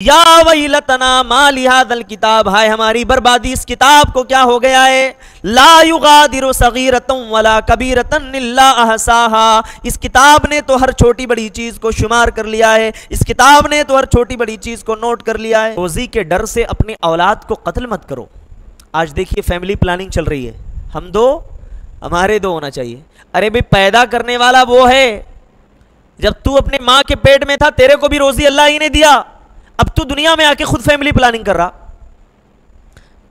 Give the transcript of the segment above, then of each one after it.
یا ویلتنا ما لہذا کتاب، ہائے ہماری بربادی، اس کتاب کو کیا ہو گیا ہے، لا یغادر صغیرۃ ولا کبیرۃ الا احصاها، اس کتاب نے تو ہر چھوٹی بڑی چیز کو شمار کر لیا ہے، اس کتاب نے تو ہر چھوٹی بڑی چیز کو نوٹ کر لیا ہے۔ روزی کے ڈر سے اپنی اولاد کو قتل مت کرو۔ آج دیکھیے فیملی پلاننگ چل رہی ہے، ہم دو ہمارے دو ہونا چاہیے۔ ارے بھئی پیدا کرنے والا وہ ہے، جب تو اپنے ماں کے پیٹ میں تھا تیرے کو بھی روزی اللہ ہی نے دیا، اب تو دنیا میں آ کے خود فیملی پلاننگ کر رہا۔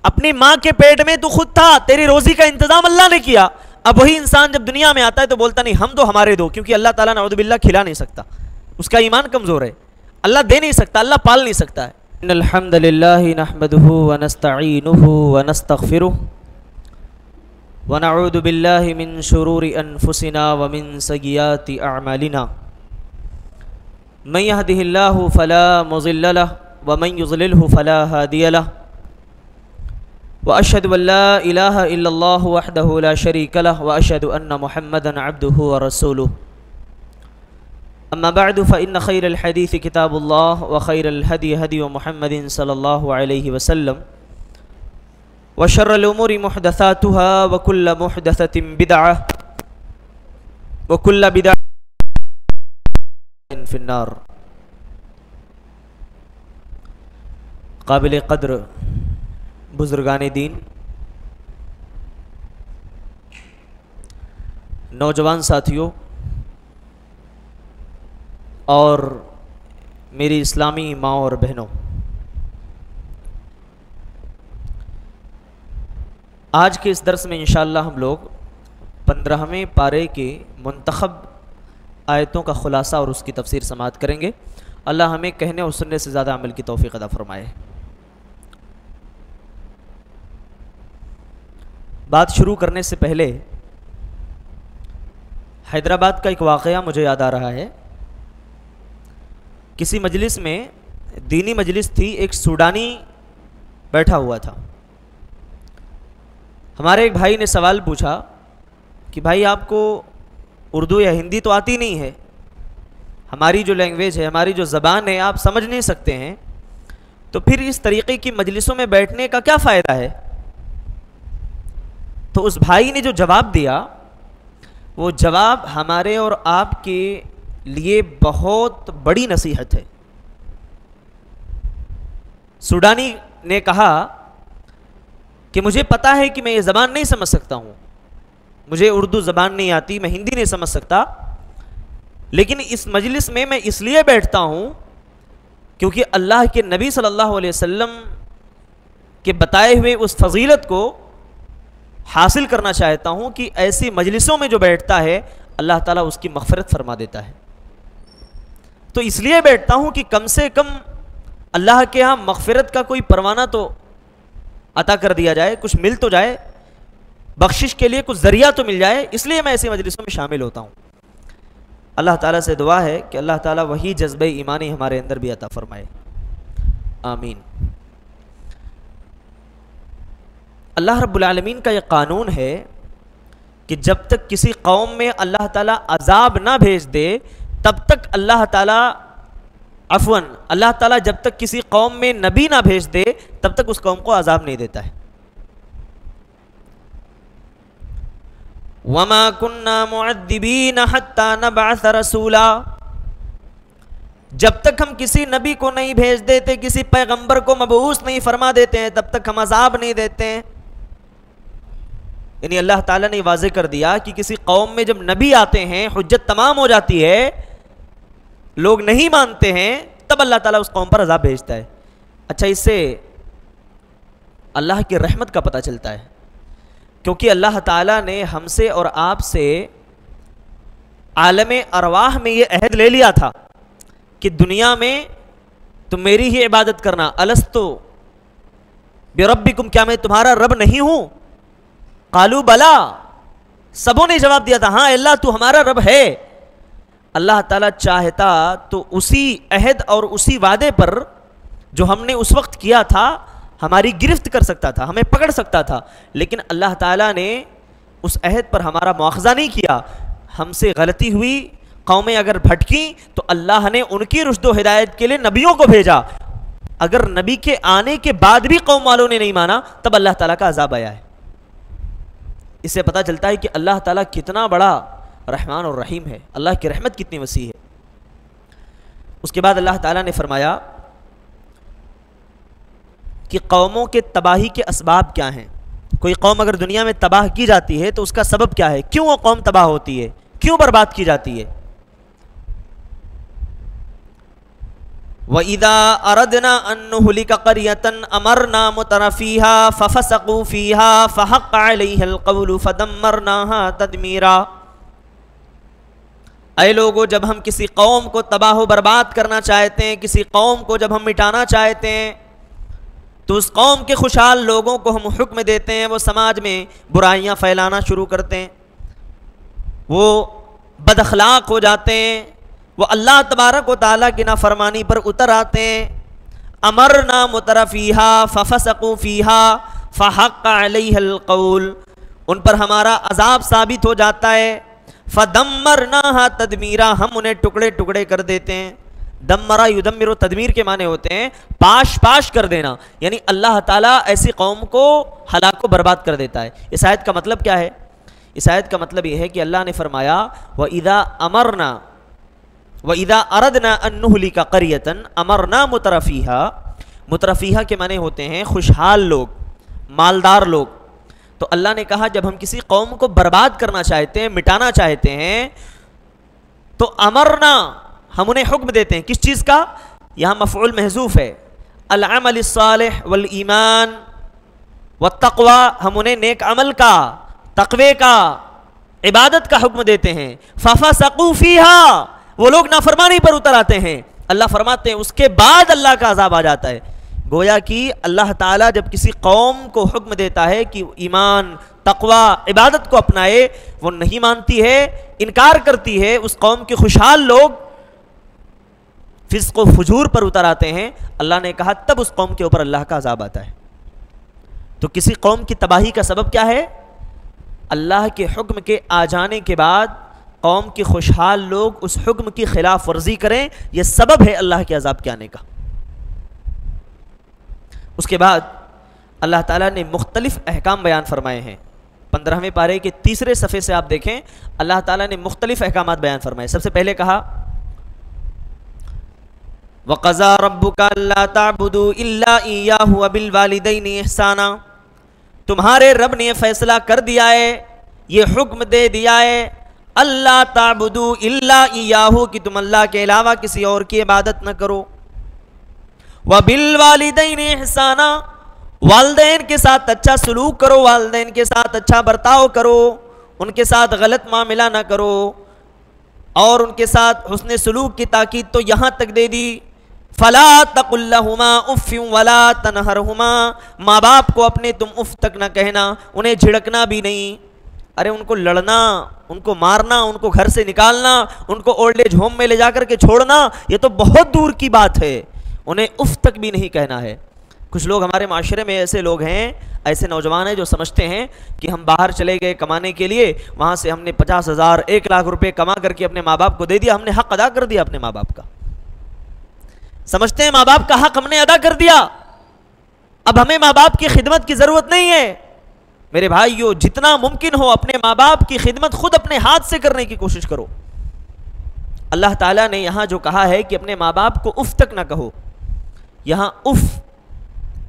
اپنی ماں کے پیٹ میں تو خود تھا، تیری روزی کا انتظام اللہ نے کیا، اب وہی انسان جب دنیا میں آتا ہے تو بولتا نہیں ہم دو ہمارے دو، کیونکہ اللہ تعالیٰ نعوذ باللہ کھلا نہیں سکتا، اس کا ایمان کمزور ہے، اللہ دے نہیں سکتا، اللہ پال نہیں سکتا ہے۔ ان الحمد للہ نحمده ونستعینه ونستغفره ونعوذ باللہ من شرور انفسنا ومن سیئات اعمالنا، من يهده الله فلا مضل له ومن يضلله فلا هادي له، واشهد ان لا اله الا الله وحده لا شريك له، واشهد ان محمدا عبده ورسوله، اما بعد فان خير الحديث كتاب الله وخير الهدي هدي محمد صلى الله عليه وسلم، وشر الامور محدثاتها وكل محدثة بدعة وكل بدعة فی النار۔ قابل قدر بزرگان دین، نوجوان ساتھیوں اور میری اسلامی ماں اور بہنوں، آج کے اس درس میں انشاءاللہ ہم لوگ 15ویں پارے کے منتخب آیتوں کا خلاصہ اور اس کی تفسیر سماعت کریں گے۔ اللہ ہمیں کہنے اور سننے سے زیادہ عمل کی توفیق عطا فرمائے۔ بات شروع کرنے سے پہلے حیدرآباد کا ایک واقعہ مجھے یاد آ رہا ہے۔ کسی مجلس میں، دینی مجلس تھی، ایک سوڈانی بیٹھا ہوا تھا۔ ہمارے ایک بھائی نے سوال پوچھا کہ بھائی آپ کو اردو یا ہندی تو آتی نہیں ہے، ہماری جو لینگویج ہے، ہماری جو زبان ہے آپ سمجھ نہیں سکتے ہیں، تو پھر اس طریقے کی مجلسوں میں بیٹھنے کا کیا فائدہ ہے؟ تو اس بھائی نے جو جواب دیا، وہ جواب ہمارے اور آپ کے لیے بہت بڑی نصیحت ہے۔ سوڈانی نے کہا کہ مجھے پتا ہے کہ میں یہ زبان نہیں سمجھ سکتا ہوں، مجھے اردو زبان نہیں آتی، میں ہندی نہیں سمجھ سکتا، لیکن اس مجلس میں میں اس لیے بیٹھتا ہوں کیونکہ اللہ کے نبی صلی اللہ علیہ وسلم کے بتائے ہوئے اس فضیلت کو حاصل کرنا چاہتا ہوں کہ ایسی مجلسوں میں جو بیٹھتا ہے اللہ تعالیٰ اس کی مغفرت فرما دیتا ہے۔ تو اس لیے بیٹھتا ہوں کہ کم سے کم اللہ کے ہاں مغفرت کا کوئی پروانہ تو عطا کر دیا جائے، کچھ مل تو جائے، بخشش کے لیے کچھ ذریعہ تو مل جائے، اس لیے میں ایسی مجلسوں میں شامل ہوتا ہوں۔ اللہ تعالیٰ سے دعا ہے کہ اللہ تعالیٰ وہی جذبہ ایمانی ہمارے اندر بھی عطا فرمائے، آمین۔ اللہ رب العالمین کا یہ قانون ہے کہ جب تک کسی قوم میں اللہ تعالیٰ عذاب نہ بھیج دے تب تک اللہ تعالیٰ جب تک کسی قوم میں نبی نہ بھیج دے تب تک اس قوم کو عذاب نہیں دیتا ہے۔ وَمَا كُنَّا مُعَذِّبِينَ حَتَّى نَبْعَثَ رَسُولًا، جب تک ہم کسی نبی کو نہیں بھیج دیتے، کسی پیغمبر کو مبعوث نہیں فرما دیتے ہیں تب تک ہم عذاب نہیں دیتے ہیں۔ یعنی اللہ تعالیٰ نے واضح کر دیا کہ کسی قوم میں جب نبی آتے ہیں، حجت تمام ہو جاتی ہے، لوگ نہیں مانتے ہیں، تب اللہ تعالیٰ اس قوم پر عذاب بھیجتا ہے۔ اچھا، اس سے اللہ کی رحمت کا پتہ چلتا ہے، کیونکہ اللہ تعالیٰ نے ہم سے اور آپ سے عالم ارواح میں یہ عہد لے لیا تھا کہ دنیا میں تم میری ہی عبادت کرنا۔ الستو بربکم، کیا میں تمہارا رب نہیں ہوں؟ قالوا بلا، سبوں نے جواب دیا تھا ہاں اللہ تو ہمارا رب ہے۔ اللہ تعالیٰ چاہتا تو اسی عہد اور اسی وعدے پر جو ہم نے اس وقت کیا تھا ہماری گرفت کر سکتا تھا، ہمیں پکڑ سکتا تھا، لیکن اللہ تعالیٰ نے اس عہد پر ہمارا مواخذہ نہیں کیا۔ ہم سے غلطی ہوئی، قومیں اگر بھٹکیں تو اللہ نے ان کی رشد و ہدایت کے لیے نبیوں کو بھیجا، اگر نبی کے آنے کے بعد بھی قوم والوں نے نہیں مانا تب اللہ تعالیٰ کا عذاب آیا ہے. اس سے پتہ چلتا ہے کہ اللہ تعالیٰ کتنا بڑا رحمان اور رحیم ہے, اللہ کی رحمت کتنی وسیع ہے. اس کے بعد اللہ تعالیٰ نے فرمایا کہ قوموں کے تباہی کے اسباب کیا ہیں. کوئی قوم اگر دنیا میں تباہ کی جاتی ہے تو اس کا سبب کیا ہے, کیوں وہ قوم تباہ ہوتی ہے, کیوں برباد کی جاتی ہے. وَإِذَا أَرَدْنَا أَن نُهْلِكَ قَرْيَةً أَمَرْنَا مُتْرَفِيهَا فَفَسَقُوا فِيهَا فَحَقَّ عَلَيْهَا الْقَوْلُ فَدَمَّرْنَاهَا تَدْمِيرًا. اے لوگو, جب ہم کسی قوم کو تباہ و برباد کرنا چاہتے ہیں, کسی قوم کو جب ہم مٹانا چاہتے ہیں, تو اس قوم کے خوشحال لوگوں کو ہم حکم دیتے ہیں, وہ سماج میں برائیاں پھیلانا شروع کرتے ہیں, وہ بد اخلاق ہو جاتے ہیں, وہ اللہ تبارک و تعالیٰ کی نافرمانی پر اتر آتے ہیں. امرنا مترفیہا ففسقوا فیہا فحق علیہ القول, ان پر ہمارا عذاب ثابت ہو جاتا ہے. فدمرناہا تدمیرا, ہم انہیں ٹکڑے ٹکڑے کر دیتے ہیں. دمرا یدمر و تدمیر کے معنی ہوتے ہیں پاش پاش کر دینا, یعنی اللہ تعالیٰ ایسی قوم کو ہلاک و برباد کر دیتا ہے. اس آیت کا مطلب کیا ہے؟ اس آیت کا مطلب یہ ہے کہ اللہ نے فرمایا وَإِذَا أَرَدْنَا أَن نُهْلِكَ قَرْيَةً أَمَرْنَا مُتْرَفِيهَا. مترفیہا کے معنی ہوتے ہیں خوشحال لوگ, مالدار لوگ. تو اللہ نے کہا جب ہم کسی قوم کو برباد کرنا چاہتے ہیں, مٹانا چاہتے ہیں, تو امرنا, ہم انہیں حکم دیتے ہیں. کس چیز کا؟ یہاں مفعول محذوف ہے, العمل الصالح والایمان والتقوی, ہم انہیں نیک عمل کا, تقوی کا, عبادت کا حکم دیتے ہیں. ففسقوا فیہا, وہ لوگ نافرمانی پر اتر آتے ہیں. اللہ فرماتے ہیں اس کے بعد اللہ کا عذاب آ جاتا ہے. گویا کہ اللہ تعالیٰ جب کسی قوم کو حکم دیتا ہے کہ ایمان, تقوی, عبادت کو اپنائے, وہ نہیں مانتی ہے, انکار کرتی ہے, اس قوم کے خوشحال لوگ فسق و فجور پر اتر آتے ہیں, اللہ نے کہا تب اس قوم کے اوپر اللہ کا عذاب آتا ہے. تو کسی قوم کی تباہی کا سبب کیا ہے؟ اللہ کے حکم کے آ جانے کے بعد قوم کے خوشحال لوگ اس حکم کی خلاف ورزی کریں, یہ سبب ہے اللہ کے عذاب کے آنے کا. اس کے بعد اللہ تعالیٰ نے مختلف احکام بیان فرمائے ہیں. 15ویں پارے کے 3 صفحے سے آپ دیکھیں, اللہ تعالیٰ نے مختلف احکامات بیان فرمائے. سب سے پہلے کہا وَقَضَىٰ رَبُّكَ أَلَّا تَعْبُدُوا إِلَّا إِيَّاهُ وَبِالْوَالِدَيْنِ إِحْسَانًا. تمہارے رب نے فیصلہ کر دیا ہے, یہ حکم دے دیا ہے, اللہ تعبدوا الا ایاہ, کہ تم اللہ کے علاوہ کسی اور کی عبادت نہ کرو. وبالوالدین احسانا, والدین کے ساتھ اچھا سلوک کرو, والدین کے ساتھ اچھا برتاؤ کرو, ان کے ساتھ غلط معاملہ نہ کرو. اور ان کے ساتھ حسن سلوک کی تاکید تو یہاں تک دے دی, فلا تقل لہما اف ولا تنہرہما, ماں باپ کو اپنے تم اف تک نہ کہنا, انہیں جھڑکنا بھی نہیں. ارے ان کو لڑنا, ان کو مارنا, ان کو گھر سے نکالنا, ان کو اولڈ ایج ہوم میں لے جا کر کے چھوڑنا, یہ تو بہت دور کی بات ہے. انہیں اف تک بھی نہیں کہنا ہے. کچھ لوگ ہمارے معاشرے میں ایسے لوگ ہیں, ایسے نوجوان ہیں جو سمجھتے ہیں کہ ہم باہر چلے گئے کمانے کے لیے, وہاں سے ہم نے 50,000 1 لاکھ روپے کما کر کے اپنے ماں باپ کو دے دیا, ہم نے حق ادا کر دیا اپنے ماں باپ کا. سمجھتے ہیں ماں باپ کا حق ہم نے ادا کر دیا, اب ہمیں ماں باپ کی خدمت کی ضرورت نہیں ہے. میرے بھائیو, جتنا ممکن ہو اپنے ماں باپ کی خدمت خود اپنے ہاتھ سے کرنے کی کوشش کرو. اللہ تعالیٰ نے یہاں جو کہا ہے کہ اپنے ماں باپ کو اف تک نہ کہو, یہاں اف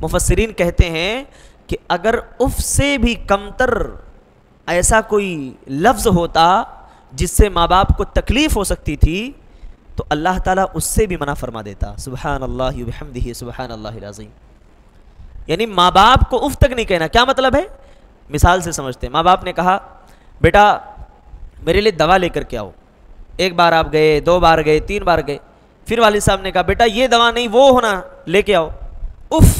مفسرین کہتے ہیں کہ اگر اف سے بھی کمتر ایسا کوئی لفظ ہوتا جس سے ماں باپ کو تکلیف ہو سکتی تھی تو اللہ تعالیٰ اس سے بھی منع فرما دیتا. سبحان اللہ وبحمدہ سبحان اللہ العظیم. یعنی ماں باپ کو اف تک نہیں کہنا. کیا مطلب ہے؟ مثال سے سمجھتے ہیں. ماں باپ نے کہا بیٹا میرے لیے دوا لے کر کے آؤ. 1 بار آپ گئے, 2 بار گئے, 3 بار گئے, پھر والد صاحب نے کہا بیٹا یہ دوا نہیں وہ ہونا لے کے آؤ. اف,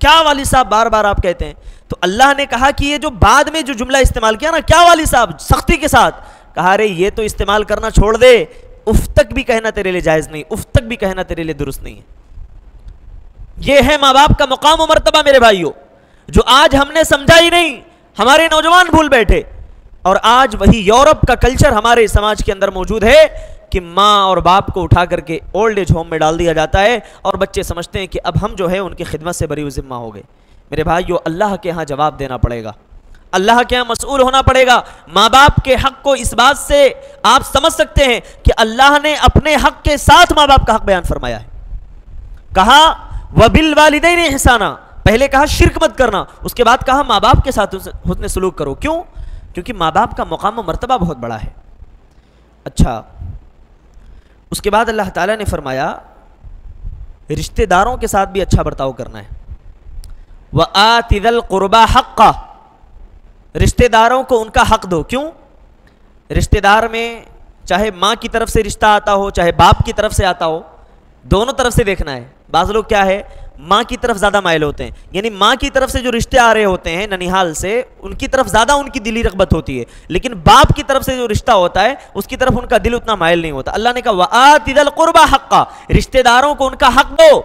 کیا والد صاحب بار بار آپ کہتے ہیں. تو اللہ نے کہا کہ یہ جو بعد میں جو جملہ استعمال کیا نا, کیا والد صاحب, سختی کے ساتھ کہا رے یہ تو استعمال کرنا چھوڑ دے, اف تک بھی کہنا تیرے لیے جائز نہیں, اف تک بھی کہنا تیرے لیے درست نہیں ہے. یہ ہے ماں باپ کا مقام و مرتبہ میرے بھائیوں, جو آج ہم نے سمجھا ہی نہیں, ہمارے نوجوان بھول بیٹھے. اور آج وہی یورپ کا کلچر ہمارے سماج کے اندر موجود ہے کہ ماں اور باپ کو اٹھا کر کے اولڈ ایج ہوم میں ڈال دیا جاتا ہے اور بچے سمجھتے ہیں کہ اب ہم جو ہے ان کی خدمت سے بری و ذمہ ہو گئے. میرے بھائیو، اللہ کے ہاں جواب دینا پڑے گا، اللہ کے ہاں مسئول ہونا پڑے گا. ماں باپ کے حق کو اس بات سے آپ سمجھ سکتے ہیں کہ اللہ نے اپنے حق کے ساتھ ماں باپ کا حق بیان فرمایا ہے. کہا وَبِالْوَالِدَيْنِ احسانا، پہلے کہا شرک مت کرنا، اس کے بعد کہا ماں باپ کے ساتھ حسن سلوک کرو. کیوں؟ کیونکہ ماں باپ کا مقام و مرتبہ بہت بڑا ہے. اچھا، اس کے بعد اللہ تعالیٰ نے فرمایا رشتہ داروں کے ساتھ بھی اچھا برتاؤ کرنا ہے. وَآتِ ذَا الْقُرْبَى حَقَّهُ، رشتہ داروں کو ان کا حق دو. کیوں؟ رشتہ دار میں چاہے ماں کی طرف سے رشتہ آتا ہو چاہے باپ کی طرف سے آتا ہو، دونوں طرف سے دیکھنا ہے. بعض لوگ کیا ہے، ماں کی طرف زیادہ مائل ہوتے ہیں، یعنی ماں کی طرف سے جو رشتے آ رہے ہوتے ہیں ننیحال سے، ان کی طرف زیادہ ان کی دلی رغبت ہوتی ہے، لیکن باپ کی طرف سے جو رشتہ ہوتا ہے اس کی طرف ان کا دل اتنا مائل نہیں ہوتا. اللہ نے کہا وَآتِ ذَا الْقُرْبَى حَقَّهُ، رشتہ داروں کو ان کا حق دو،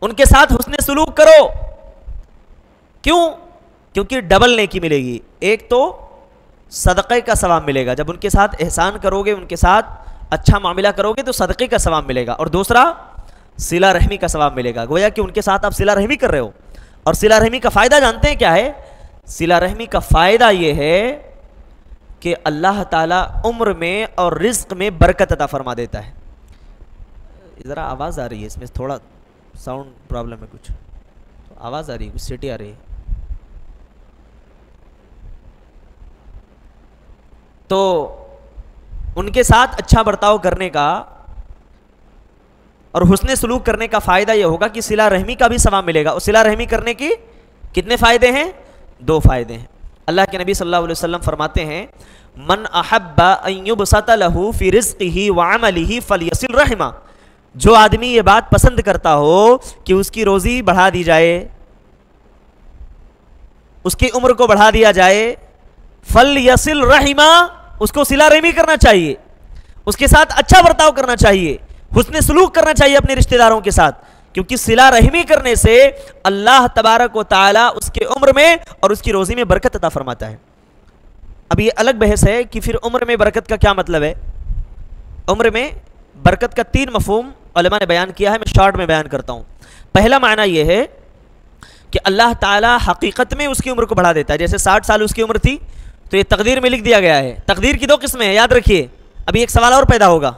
ان کے ساتھ حسن سلوک کرو. کیوں؟ کیونکہ ڈبل نیکی ملے گی. ایک تو صدقے کا ثواب ملے گا، جب ان کے ساتھ احسان کرو گے، ان کے ساتھ اچھا معاملہ کرو گے تو صدقے کا ثواب ملے گا، اور دوسرا صلہ رحمی کا ثواب ملے گا. گویا کہ ان کے ساتھ آپ صلہ رحمی کر رہے ہو. اور صلہ رحمی کا فائدہ جانتے ہیں کیا ہے؟ صلہ رحمی کا فائدہ یہ ہے کہ اللہ تعالیٰ عمر میں اور رزق میں برکت عطا فرما دیتا ہے. ذرا آواز آ رہی ہے، اس میں تھوڑا ساؤنڈ پرابلم ہے، کچھ آواز آ رہی ہے، کچھ سیٹی آ رہی ہے. تو ان کے ساتھ اچھا برتاؤ کرنے کا اور حسن سلوک کرنے کا فائدہ یہ ہوگا کہ صلہ رحمی کا بھی ثواب ملے گا. اور صلہ رحمی کرنے کی کتنے فائدے ہیں؟ 2 فائدے ہیں. اللہ کے نبی صلی اللہ علیہ وسلم فرماتے ہیں من احب ان یبسط له فی رزقه وعمله فلیصل رحمہ، جو آدمی یہ بات پسند کرتا ہو کہ اس کی روزی بڑھا دی جائے، اس کی عمر کو بڑھا دیا جائے، فلیصل رحمہ، اس کو صلہ رحمی کرنا چاہیے، اس کے ساتھ اچھا برتاؤ کرنا چاہیے، حسن سلوک کرنا چاہیے اپنے رشتہ داروں کے ساتھ. کیونکہ صلہ رحمی کرنے سے اللہ تبارک و تعالیٰ اس کے عمر میں اور اس کی روزی میں برکت عطا فرماتا ہے. اب یہ الگ بحث ہے کہ پھر عمر میں برکت کا کیا مطلب ہے. عمر میں برکت کا 3 مفہوم علماء نے بیان کیا ہے، میں شارٹ میں بیان کرتا ہوں. پہلا معنی یہ ہے کہ اللہ تعالیٰ حقیقت میں اس کی عمر کو بڑھا دیتا ہے. جیسے 60 سال اس کی عمر تھی تو یہ تقدیر میں لکھ دیا گیا ہے. تقدیر کی 2 قسمیں ہیں، یاد رکھیے. ابھی ایک سوال اور پیدا ہوگا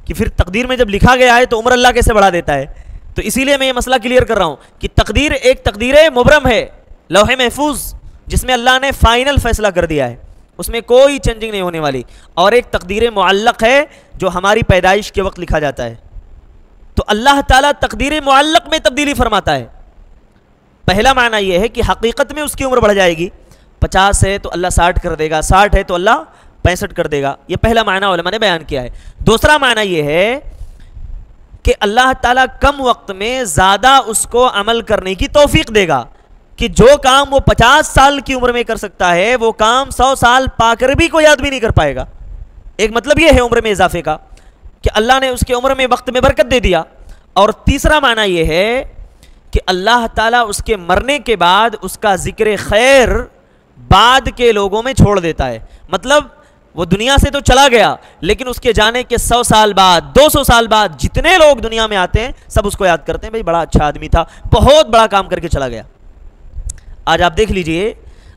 کہ پھر تقدیر میں جب لکھا گیا ہے تو عمر اللہ کیسے بڑھا دیتا ہے. تو اسی لیے میں یہ مسئلہ کلیئر کر رہا ہوں کہ تقدیر ایک تقدیر مبرم ہے، لوح محفوظ، جس میں اللہ نے فائنل فیصلہ کر دیا ہے، اس میں کوئی چینجنگ نہیں ہونے والی. اور ایک تقدیر معلق ہے جو ہماری پیدائش کے وقت لکھا جاتا ہے. تو اللہ تعالیٰ تقدیر معلق میں تبدیلی فرماتا ہے. پہلا معنی یہ ہے کہ حقیقت میں اس کی عمر بڑھ جائے گی. 50 ہے تو اللہ 60 کر دے گا، 60 ہے تو اللہ 65 کر دے گا. یہ پہلا معنی علماء نے بیان کیا ہے. دوسرا معنی یہ ہے کہ اللہ تعالیٰ کم وقت میں زیادہ اس کو عمل کرنے کی توفیق دے گا، کہ جو کام وہ 50 سال کی عمر میں کر سکتا ہے وہ کام 100 سال پا کر بھی کوئی آدمی نہیں کر پائے گا. ایک مطلب یہ ہے عمر میں اضافے کا کہ اللہ نے اس کی عمر میں وقت میں برکت دے دیا. اور تیسرا معنی یہ ہے کہ اللہ تعالیٰ اس کے مرنے کے بعد اس کا ذکر خیر بعد کے لوگوں میں چھوڑ دیتا ہے. مطلب وہ دنیا سے تو چلا گیا لیکن اس کے جانے کے 100 سال بعد 200 سال بعد جتنے لوگ دنیا میں آتے ہیں سب اس کو یاد کرتے ہیں، بھائی بڑا اچھا آدمی تھا، بہت بڑا کام کر کے چلا گیا. آج آپ دیکھ لیجئے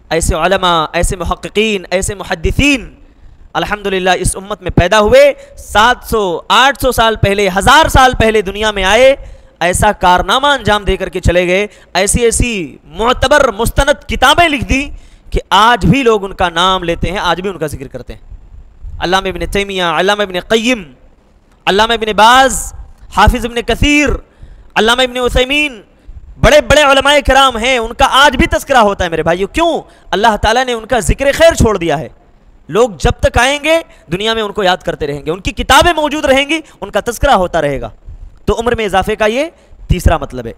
ایسے علماء، ایسے محققین، ایسے محدثین الحمدللہ اس امت میں پیدا ہوئے. 700 800 سال پہلے، 1000 سال پہلے دنیا میں آئے، ایسا کارنامہ انجام دے کر کے چلے گئے، ایسی ایسی معتبر مستند کتابیں لکھ دی کہ آج بھی لوگ ان کا نام لیتے ہیں، آج بھی ان کا ذکر کرتے ہیں. علامہ ابن تیمیہ، علامہ ابن قیم، علامہ ابن باز، حافظ ابن کثیر، علامہ ابن عثیمین، بڑے بڑے علماء کرام ہیں، ان کا آج بھی تذکرہ ہوتا ہے میرے بھائیو. کیوں؟ اللہ تعالیٰ نے ان کا ذکر خیر چھوڑ دیا ہے. لوگ جب تک آئیں گے دنیا میں ان کو یاد کرتے رہیں گے، ان کی کتابیں موجود رہیں گی، ان کا تذکرہ ہوتا رہے گا. تو عمر میں اضافے کا یہ تیسرا مطلب ہے.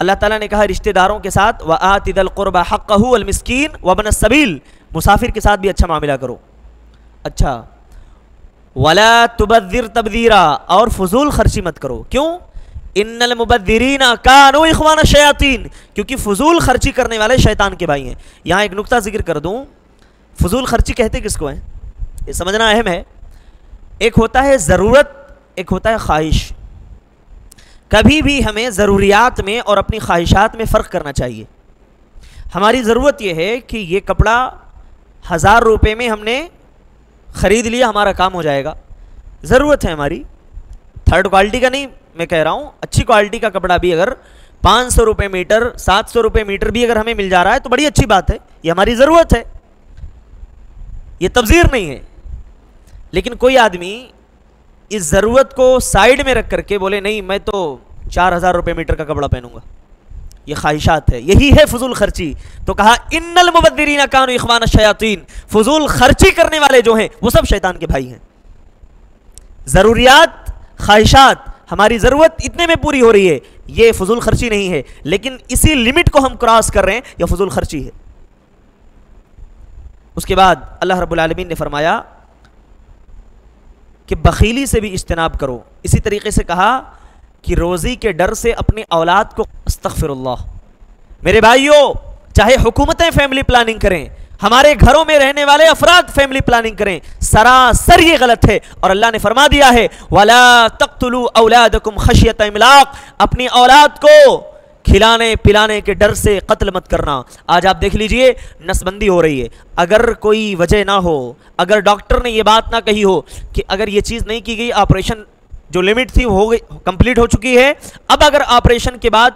اللہ تعالیٰ نے کہا رشتہ داروں کے ساتھ وَآتِ ذَا الْقُرْبَى حَقَّهُ وَالْمِسْكِينَ وَابْنَ السَّبِيلِ، مسافر کے ساتھ بھی اچھا معاملہ کرو. اچھا، وَلَا تُبَذِّرْ تَبْذِيرًا، اور فضول خرچی مت کرو. کیوں؟ ان المبذرین کانوا اخوان الشیاطین، کیونکہ فضول خرچی کرنے والے شیطان کے بھائی ہیں. یہاں ایک نقطہ ذکر کر دوں، فضول خرچی کہتے کس کو ہیں؟ یہ سمجھنا اہم ہے. ایک ہوتا ہے ضرورت، ایک ہوتا ہے خواہش. کبھی بھی ہمیں ضروریات میں اور اپنی خواہشات میں فرق کرنا چاہیے. ہماری ضرورت یہ ہے کہ یہ کپڑا 1000 روپے میں ہم نے خرید لیا، ہمارا کام ہو جائے گا. ضرورت ہے ہماری، تھرڈ کوالٹی کا نہیں میں کہہ رہا ہوں، اچھی کوالٹی کا کپڑا بھی اگر 500 روپے میٹر 700 روپے میٹر بھی اگر ہمیں مل جا رہا ہے تو بڑی اچھی بات ہے، یہ ہماری ضرورت ہے، یہ تبذیر نہیں ہے. لیکن کوئی آدمی اس ضرورت کو سائیڈ میں رکھ کر کے بولے نہیں میں تو 4000 روپے میٹر کا کپڑا پہنوں گا، یہ خواہشات ہے، یہی ہے فضول خرچی. تو کہا ان المبذرین کانوا اخوان الشیاطین، فضول خرچی کرنے والے جو ہیں وہ سب شیطان کے بھائی ہیں. ضروریات خواہشات ہماری ضرورت اتنے میں پوری ہو رہی ہے، یہ فضول خرچی نہیں ہے، لیکن اسی لمٹ کو ہم کراس کر رہے ہیں، یہ فضول خرچی ہے. اس کے بعد اللہ رب العالمین نے فرمایا کہ بخیلی سے بھی اجتناب کرو. اسی طریقے سے کہا کہ روزی کے ڈر سے اپنی اولاد کو استغفر اللہ. میرے بھائیوں، چاہے حکومتیں فیملی پلاننگ کریں، ہمارے گھروں میں رہنے والے افراد فیملی پلاننگ کریں، سراسر یہ غلط ہے. اور اللہ نے فرما دیا ہے وَلَا تَقْتُلُوا أَوْلَادَكُمْ خَشْيَةَ إِمْلَاقٍ، اپنی اولاد کو کھلانے پلانے کے ڈر سے قتل مت کرنا. آج آپ دیکھ لیجئے نسل بندی ہو رہی ہے، اگر کوئی وجہ نہ ہو، اگر ڈاکٹر نے یہ بات نہ کہی ہو کہ اگر یہ چیز نہیں کی گئی، آپریشن جو لمٹ تھی وہ ہو گئی، کمپلیٹ ہو چکی ہے، اب اگر آپریشن کے بعد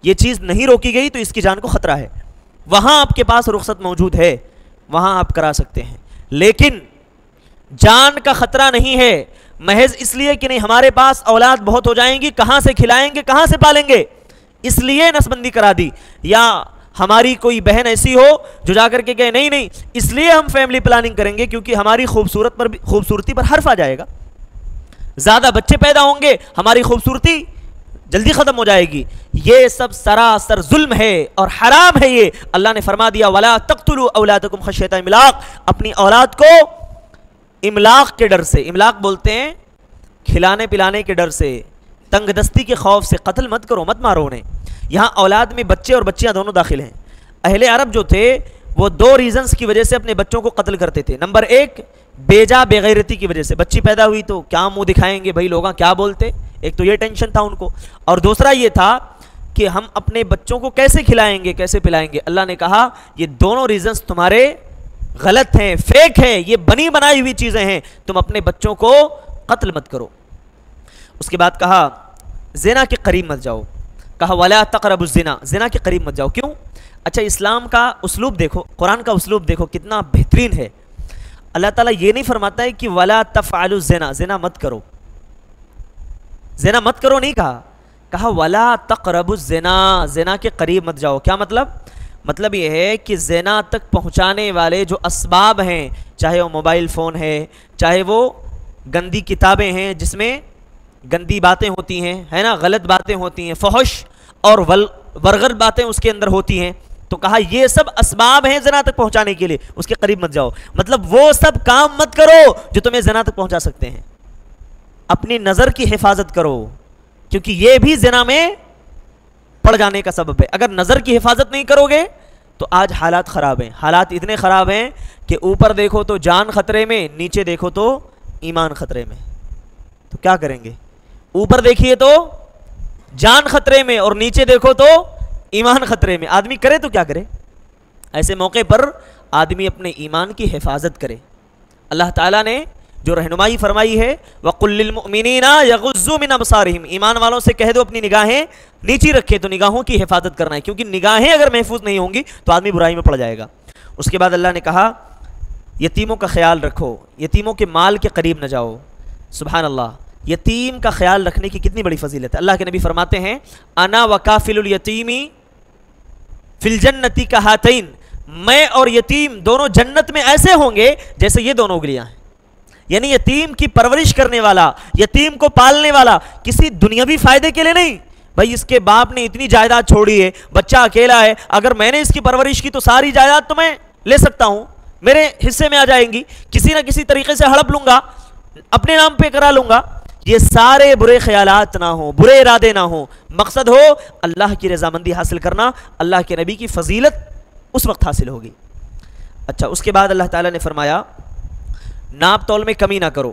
یہ چیز نہیں روکی گئی تو اس کی جان کو خطرہ ہے، وہاں آپ کے پاس رخصت موجود ہے، وہاں آپ کرا سکتے ہیں. لیکن جان کا خطرہ نہیں ہے محض اس لیے کہ نہیں ہمارے پاس اولاد بہت ہو جائیں گی، کہاں سے کھلائیں گے، کہاں سے پالیں گے، اس لیے نسل بندی کرا دی. یا ہماری کوئی بہن ایسی ہو جو جا کر کے کہے نہیں نہیں اس لیے ہم فیملی پلاننگ کریں گے کیونکہ ہماری خوبصورتی پر حرف آ جائے گا، زیادہ بچے پیدا ہوں گے، ہماری خوبصورتی جلدی ختم ہو جائے گی. یہ سب سراسر ظلم ہے اور حرام ہے. یہ اللہ نے فرما دیا وَلَا تَقْتُلُوا أَوْلَادَكُمْ خَشْيَةَ إِمْلَاقٍ، اپنی اولاد کو املاق کے ڈر سے، املاق بولتے ہیں کھلانے پلانے کے ڈر سے، تنگ دستی کے خوف سے قتل مت کرو، مت مارو انہیں. یہاں اولاد میں بچے اور بچیاں دونوں داخل ہیں. اہل عرب جو تھے وہ 2 ریزنز کی وجہ سے اپنے بچوں کو قتل کرتے تھے. نمبر 1 بیجا بےغیرتی کی وجہ سے، بچی پیدا ہوئی تو کیا منہ دکھائیں گے بھائی، لوگاں کیا بولتے، ایک تو یہ ٹینشن تھا ان کو، اور دوسرا یہ تھا کہ ہم اپنے بچوں کو کیسے کھلائیں گے، کیسے پلائیں گے. اللہ نے کہا یہ دونوں ریزنز تمہارے غلط ہیں، فیک ہیں، یہ بنی بنائی ہوئی چیزیں ہیں، تم اپنے بچوں کو قتل مت کرو. اس کے بعد کہا زنا کے قریب مت جاؤ، کہا وَلَا تَقْرَبُوا الزِّنَا، زنا کے قریب مت جاؤ. کیوں؟ اچھا اسلام کا اسلوب دیکھو، قرآن کا اسلوب دیکھو کتنا بہترین ہے. اللہ تعالیٰ یہ نہیں فرماتا ہے کہ وَلَا تَفْعَلُوا الزِّنَا، زنا مت کرو، زنا مت کرو نہیں کہا، کہا وَلَا تَقْرَبُوا الزِّنَا، زنا کے قریب مت جاؤ. کیا مطلب؟ مطلب یہ ہے کہ زنا تک پہنچانے والے جو اسباب ہیں، چاہے وہ موبائل فون ہے، چاہے وہ گندی کتابیں ہیں جس میں گندی باتیں ہوتی ہیں، ہے نا، غلط باتیں ہوتی ہیں، فحش اور ورغل باتیں اس کے اندر ہوتی ہیں، تو کہا یہ سب اسباب ہیں زنا تک پہنچانے کے لیے، اس کے قریب مت جاؤ. مطلب وہ سب کام مت کرو جو تمہیں زنا تک پہنچا سکتے ہیں. اپنی نظر کی حفاظت کرو کیونکہ یہ بھی زنا میں پڑ جانے کا سبب ہے. اگر نظر کی حفاظت نہیں کرو گے تو آج حالات خراب ہیں، حالات اتنے خراب ہیں کہ اوپر دیکھو تو جان خطرے میں، نیچے دیکھو تو ایمان خطرے میں. تو کیا کریں گے؟ اوپر دیکھیے تو جان خطرے میں اور نیچے دیکھو تو ایمان خطرے میں. آدمی کرے تو کیا کرے؟ ایسے موقع پر آدمی اپنے ایمان کی حفاظت کرے. اللہ تعالیٰ نے جو رہنمائی فرمائی ہے وَقُلْ لِلْمُؤْمِنِينَ يَغُضُّوا مِنْ أَبْصَارِهِمْ، ایمان والوں سے کہہ دو اپنی نگاہیں نیچی رکھے. تو نگاہوں کی حفاظت کرنا ہے کیونکہ نگاہیں اگر محفوظ نہیں ہوں گی تو آدمی برائی میں پڑ جائے گا. اس کے بعد اللہ نے کہا یتیموں کا خیال رکھو، یتیموں کے مال کے قریب نہ جاؤ. سبحان اللہ، یتیم کا خیال رکھنے کی کتنی بڑی فضیلت ہے. اللہ کے نبی فرماتے ہیں انا وکافل الیتیمی فی الجنتی کہاتین، میں اور یتیم دونوں جنت میں ایسے ہوں گے جیسے یہ دونوں انگلیاں ہیں. یعنی یتیم کی پرورش کرنے والا، یتیم کو پالنے والا کسی دنیاوی فائدے کے لیے نہیں. بھائی اس کے باپ نے اتنی جائیداد چھوڑی ہے، بچہ اکیلا ہے، اگر میں نے اس کی پرورش کی تو ساری جائیداد تو میں لے سکتا ہوں، میرے حصے میں آ جائیں گی، کسی نہ کسی طریقے سے ہڑپ لوں گا، اپنے نام پہ کرا لوں گا. یہ سارے برے خیالات نہ ہوں، برے ارادے نہ ہوں، مقصد ہو اللہ کی رضامندی حاصل کرنا، اللہ کے نبی کی فضیلت اس وقت حاصل ہوگی. اچھا اس کے بعد اللہ تعالیٰ نے فرمایا ناپ تول میں کمی نہ کرو.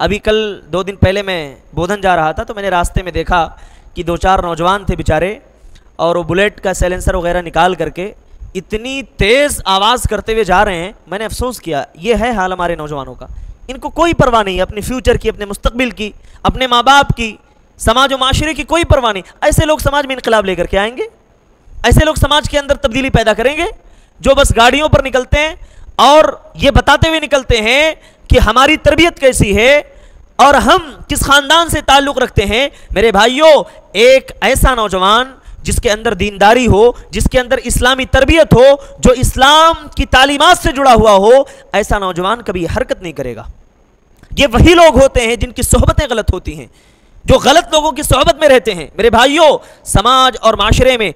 ابھی کل 2 دن پہلے میں بودھن جا رہا تھا تو میں نے راستے میں دیکھا کہ 2-4 نوجوان تھے بیچارے، اور وہ بلیٹ کا سیلنسر وغیرہ نکال کر کے اتنی تیز آواز کرتے ہوئے جا رہے ہیں. میں نے افسوس کیا، یہ ہے حال ہمارے نوجوانوں کا. ان کو کوئی پرواہ نہیں، اپنے فیوچر کی، اپنے مستقبل کی، اپنے ماں باپ کی، سماج و معاشرے کی کوئی پرواہ نہیں. ایسے لوگ سماج میں انقلاب لے کر کے آئیں گے، ایسے لوگ سماج کے اندر تبدیلی پیدا کریں گے جو بس گاڑیوں پر نکلتے ہیں اور یہ بتاتے ہوئے نکلتے ہیں کہ ہماری تربیت کیسی ہے اور ہم کس خاندان سے تعلق رکھتے ہیں. میرے بھائیوں، ایک ایسا نوجوان جس کے اندر دینداری ہو، جس کے اندر اسلامی تربیت ہو، جو اسلام کی تعلیمات سے جڑا ہوا ہو، ایسا نوجوان کبھی حرکت نہیں کرے گا. یہ وہی لوگ ہوتے ہیں جن کی صحبتیں غلط ہوتی ہیں، جو غلط لوگوں کی صحبت میں رہتے ہیں. میرے بھائیوں، سماج اور معاشرے میں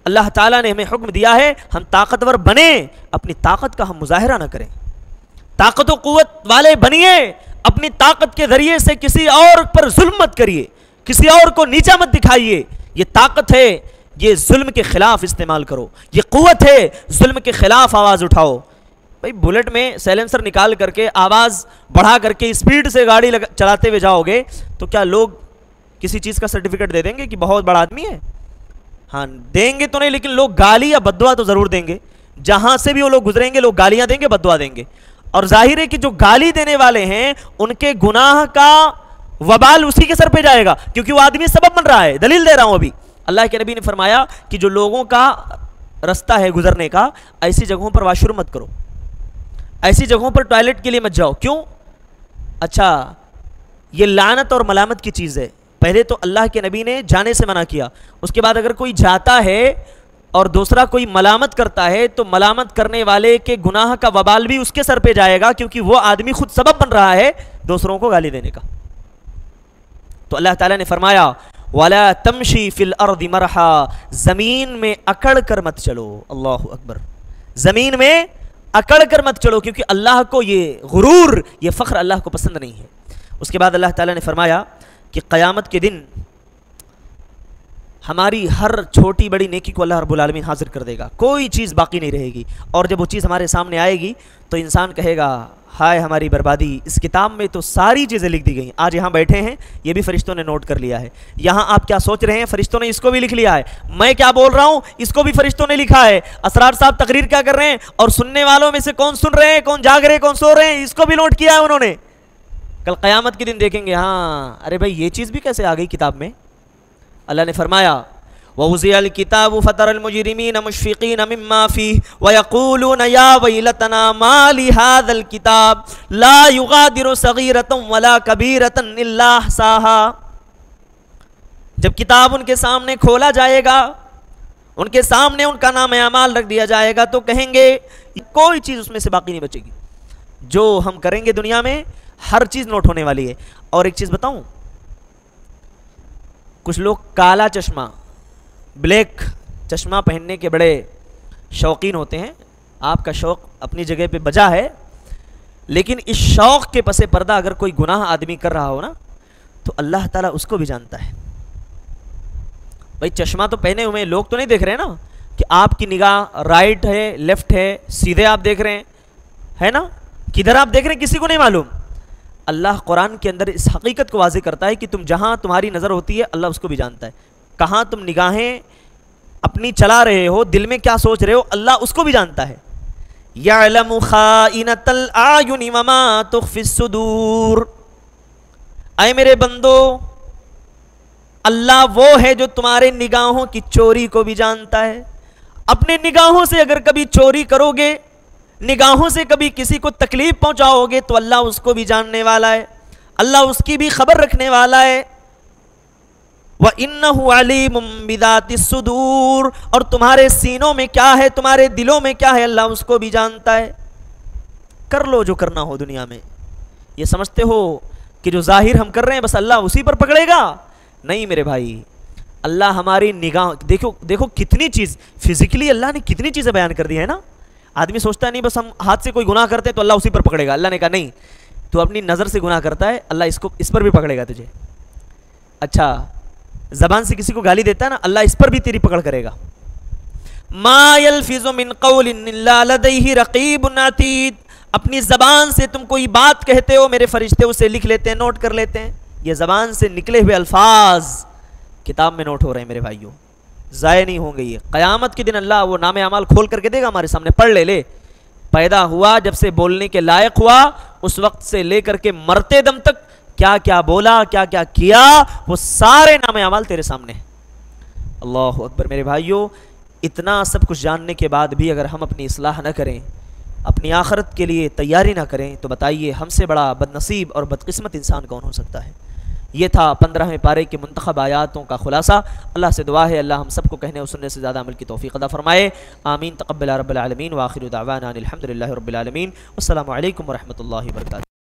اللہ تعالیٰ نے ہمیں حکم دیا ہے ہم طاقتور بنیں، اپنی طاقت کا ہم مظاہرہ نہ کریں. طاقت و قوت والے بنیے، اپنی طاقت کے ذریعے سے کسی اور پر ظلم مت کریے، کسی اور کو نیچا مت دکھائیے. یہ طاقت ہے، یہ ظلم کے خلاف استعمال کرو. یہ قوت ہے، ظلم کے خلاف آواز اٹھاؤ. بھائی بلٹ میں سیلنسر نکال کر کے آواز بڑھا کر کے اسپیڈ سے گاڑی چلاتے ہوئے جاؤ گے تو کیا لوگ کسی چیز کا سرٹیفکیٹ دے دیں گے کہ بہت بڑا آدمی ہے؟ ہاں دیں گے تو نہیں، لیکن لوگ گالی یا بددعا تو ضرور دیں گے. جہاں سے بھی وہ لوگ گزریں گے لوگ گالیاں دیں گے، بددعا دیں گے. اور ظاہر ہے کہ جو گالی دینے والے ہیں ان کے گناہ کا وبال اسی کے سر پہ جائے گا، کیونکہ وہ آدمی سبب بن رہا ہے. دلیل دے رہا ہوں ابھی. اللہ کے نبی نے فرمایا کہ جو لوگوں کا رستہ ہے گزرنے کا، ایسی جگہوں پر واش روم مت کرو، ایسی جگہوں پر ٹوائلٹ کے لیے مت جاؤ. کیوں؟ اچھا یہ لعنت اور ملامت کی چیز ہے. پہلے تو اللہ کے نبی نے جانے سے منع کیا، اس کے بعد اگر کوئی جاتا ہے اور دوسرا کوئی ملامت کرتا ہے تو ملامت کرنے والے کے گناہ کا وبال بھی اس کے سر پہ جائے گا، کیونکہ وہ آدمی خود سبب بن رہا ہے دوسروں کو گالی دینے کا. تو اللہ تعالیٰ نے فرمایا وَلَا تَمْشِي فِي الْأَرْضِ مَرْحًا، زمین میں اکڑ کر مت چلو. اللہ اکبر. زمین میں اکڑ کر مت چلو، کیونکہ اللہ کو یہ غرور، یہ فخر اللہ کو پسند نہیں ہے. اس کے بعد اللہ تعالیٰ نے فرمایا کہ قیامت کے دن ہماری ہر چھوٹی بڑی نیکی کو اللہ رب العالمین حاضر کر دے گا، کوئی چیز باقی نہیں رہے گی. اور جب وہ چیز ہمارے سامنے آئے گی تو انسان کہے گا ہائے ہماری بربادی، اس کتاب میں تو ساری چیزیں لکھ دی گئیں. آج یہاں بیٹھے ہیں، یہ بھی فرشتوں نے نوٹ کر لیا ہے. یہاں آپ کیا سوچ رہے ہیں، فرشتوں نے اس کو بھی لکھ لیا ہے. میں کیا بول رہا ہوں، اس کو بھی فرشتوں نے لکھا ہے. اسرار صاحب تقریر کیا کر رہے ہیں اور سننے والوں میں سے کون سن رہے ہیں، کون جاگ رہے ہیں، کون سو رہے ہیں، اس کو بھی نوٹ کیا ہے انہوں نے. کل قیامت کے دن دیکھیں گے ہاں ارے بھائی یہ چیز بھی کیسے آ گئی کتاب میں. اللہ نے فرمایا وَوُضِعَ الْكِتَابُ فَتَرَى الْمُجْرِمِينَ مُشْفِقِينَ مِمَّا فِيهِ وَيَقُولُونَ يَا وَيْلَتَنَا مَا لِهَذَا الْكِتَابِ لَا يُغَادِرُ صَغِيرَةً وَلَا كَبِيرَةً إِلَّا أَحْصَاهَا. جب کتاب ان کے سامنے کھولا جائے گا، ان کے سامنے ان کا نام اعمال رکھ دیا جائے گا تو کہیں گے کوئی چیز اس میں سے باقی نہیں بچے گی. جو ہم کریں گے دنیا میں ہر چیز نوٹ ہونے والی ہے. اور ایک چیز بتاؤں، کچھ لوگ کالا چشمہ، بلیک چشمہ پہننے کے بڑے شوقین ہوتے ہیں. آپ کا شوق اپنی جگہ پہ بجا ہے، لیکن اس شوق کے پس پردہ اگر کوئی گناہ آدمی کر رہا ہو نا تو اللہ تعالیٰ اس کو بھی جانتا ہے. بھائی چشمہ تو پہنے ہوئے لوگ تو نہیں دیکھ رہے نا کہ آپ کی نگاہ رائٹ ہے لیفٹ ہے، سیدھے آپ دیکھ رہے ہیں ہے نا، کدھر آپ دیکھ رہے ہیں کسی کو نہیں معلوم. اللہ قرآن کے اندر اس حقیقت کو واضح کرتا ہے کہ تم جہاں تمہاری نظر ہوتی ہے اللہ اس کو بھی جانتا ہے. کہاں تم نگاہیں اپنی چلا رہے ہو، دل میں کیا سوچ رہے ہو، اللہ اس کو بھی جانتا ہے. یعلم خائنۃ الاعین وما تخفی الصدور. اے میرے بندو، اللہ وہ ہے جو تمہارے نگاہوں کی چوری کو بھی جانتا ہے. اپنے نگاہوں سے اگر کبھی چوری کرو گے، نگاہوں سے کبھی کسی کو تکلیف پہنچاؤ گے تو اللہ اس کو بھی جاننے والا ہے، اللہ اس کی بھی خبر رکھنے والا ہے. وَإِنَّهُ عَلِيمٌ بِذَاتِ الصُّدُورِ. اور تمہارے سینوں میں کیا ہے، تمہارے دلوں میں کیا ہے، اللہ اس کو بھی جانتا ہے. کر لو جو کرنا ہو دنیا میں. یہ سمجھتے ہو کہ جو ظاہر ہم کر رہے ہیں بس اللہ اسی پر پکڑے گا؟ نہیں میرے بھائی، اللہ ہماری نگاہ دیکھو کتنی چیز فزیکلی اللہ نے کتنی چیزیں بیان کر دی ہے نا. آدمی سوچتا ہے نہیں بس ہم ہاتھ سے کوئی گناہ کرتے ہیں تو اللہ اسی پر پکڑے گا. اللہ نے کہا نہیں، تو اپنی نظر سے گناہ کرتا ہے اللہ اس پر بھی پکڑے گا تجھے. اچھا زبان سے کسی کو گالی دیتا ہے نا، اللہ اس پر بھی تیری پکڑ کرے گا. ما یلفظ من قول الا لدیہ رقیب عتید. اپنی زبان سے تم کوئی بات کہتے ہو، میرے فرشتے اسے لکھ لیتے ہیں، نوٹ کر لیتے ہیں. یہ زبان سے نکلے ہوئے الفاظ کتاب میں نوٹ ہو رہے ہیں میرے بھائیوں، ضائع نہیں ہوں گے. یہ قیامت کے دن اللہ وہ نام اعمال کھول کر کے دے گا ہمارے سامنے، پڑھ لے. پیدا ہوا جب سے بولنے کے لائق ہوا اس وقت سے لے کر کے مرتے دم تک کیا کیا بولا، کیا کیا کیا، وہ سارے نام اعمال تیرے سامنے ہیں. اللہ اکبر. میرے بھائیوں، اتنا سب کچھ جاننے کے بعد بھی اگر ہم اپنی اصلاح نہ کریں، اپنی آخرت کے لیے تیاری نہ کریں، تو بتائیے ہم سے بڑا بد نصیب اور بدقسمت انسان کون ہو سکتا ہے. یہ تھا 15ویں پارے کے منتخب آیاتوں کا خلاصہ. اللہ سے دعا ہے اللہ ہم سب کو کہنے اور سننے سے زیادہ عمل کی توفیق عطا فرمائے. آمین. تقبل رب العالمین. وآخر دعوانا الحمد للہ رب العالمین. والسلام علیکم ورحمۃ اللہ وبرکاتہ.